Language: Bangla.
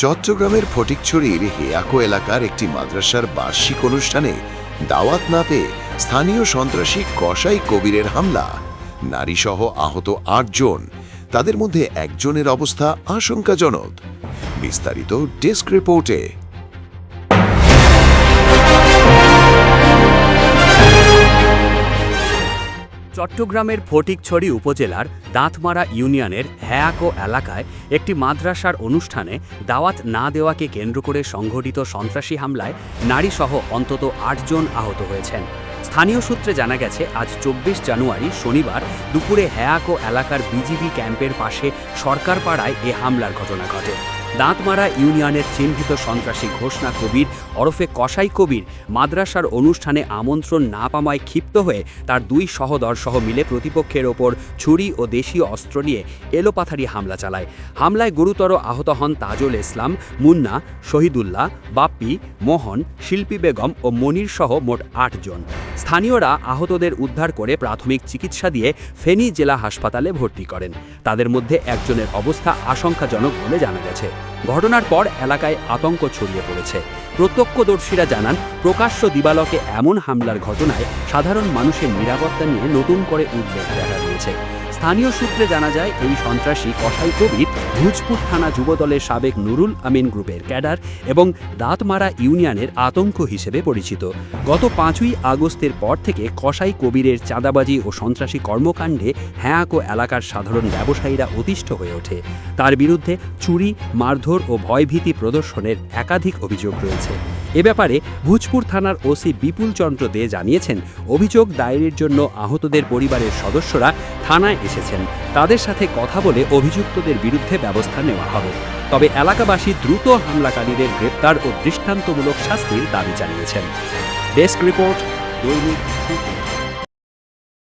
চট্টগ্রামের ফটিকছড়ির হেয়াকো এলাকার একটি মাদ্রাসার বার্ষিক অনুষ্ঠানে দাওয়াত না পেয়ে স্থানীয় সন্ত্রাসী কসাই কবিরের হামলা, নারীসহ আহত ৮ জন, তাদের মধ্যে একজনের অবস্থা আশঙ্কাজনক। বিস্তারিত ডেস্ক রিপোর্টে। চট্টগ্রামের ফটিকছড়ি উপজেলার দাঁতমারা ইউনিয়নের হেয়াকো এলাকায় একটি মাদ্রাসার অনুষ্ঠানে দাওয়াত না দেওয়াকে কেন্দ্র করে সংঘটিত সন্ত্রাসী হামলায় নারীসহ অন্তত ৮ জন আহত হয়েছেন। স্থানীয় সূত্রে জানা গেছে, আজ ২৪ জানুয়ারি শনিবার দুপুরে হেয়াকো এলাকার বিজিবি ক্যাম্পের পাশে সরকারপাড়ায় এ হামলার ঘটনা ঘটে। দাঁতমারা ইউনিয়নের চিহ্নিত সন্ত্রাসী ঘোষণা কবির ওরফে কসাই কবির মাদ্রাসার অনুষ্ঠানে আমন্ত্রণ না পাওয়ায় ক্ষিপ্ত হয়ে তার ২ সহদরসহ মিলে প্রতিপক্ষের ওপর ছুরি ও দেশীয় অস্ত্র নিয়ে এলোপাথারি হামলা চালায়। হামলায় গুরুতর আহত হন তাজুল ইসলাম, মুন্না, শহীদুল্লাহ, বাপ্পি, মোহন, শিল্পী বেগম ও মনির সহ মোট ৮ জন। স্থানীয়রা আহতদের উদ্ধার করে প্রাথমিক চিকিৎসা দিয়ে ফেনী জেলা হাসপাতালে ভর্তি করেন। তাদের মধ্যে একজনের অবস্থা আশঙ্কাজনক বলে জানা গেছে। ঘটনার পর এলাকায় আতঙ্ক ছড়িয়ে পড়েছে। প্রত্যক্ষদর্শীরা জানান, প্রকাশ্য দিবালোকে এমন হামলার ঘটনায় সাধারণ মানুষের নিরাপত্তা নিয়ে নতুন করে উদ্বেগ দেখা দিয়েছে। স্থানীয় সূত্রে জানা যায়, এই সন্ত্রাসী কসাই কবির ভূজপুর থানা যুবদলের সাবেক নুরুল আমিন গ্রুপের ক্যাডার এবং দাঁতমারা ইউনিয়নের আতঙ্ক হিসেবে পরিচিত। গত ৫ই আগস্টের পর থেকে কসাই কবিরের চাঁদাবাজি ও সন্ত্রাসী কর্মকাণ্ডে হেয়াকো এলাকার সাধারণ ব্যবসায়ীরা অতিষ্ঠ হয়ে ওঠে। তার বিরুদ্ধে চুরি, মারধর ও ভয়ভীতি প্রদর্শনের একাধিক অভিযোগ রয়েছে। এ ব্যাপারে ভূজপুর থানার ওসি বিপুল চন্দ্র দে জানিয়েছেন, অভিযোগ দায়েরের জন্য আহতদের পরিবারের সদস্যরা থানায় এসেছেন। তাদের সাথে কথা বলে অভিযুক্তদের বিরুদ্ধে ব্যবস্থা নেওয়া হবে। তবে এলাকাবাসী দ্রুত হামলাকারীদের গ্রেপ্তার ও দৃষ্টান্তমূলক শাস্তির দাবি জানিয়েছেন। ডেস্ক রিপোর্ট, দৈনিক।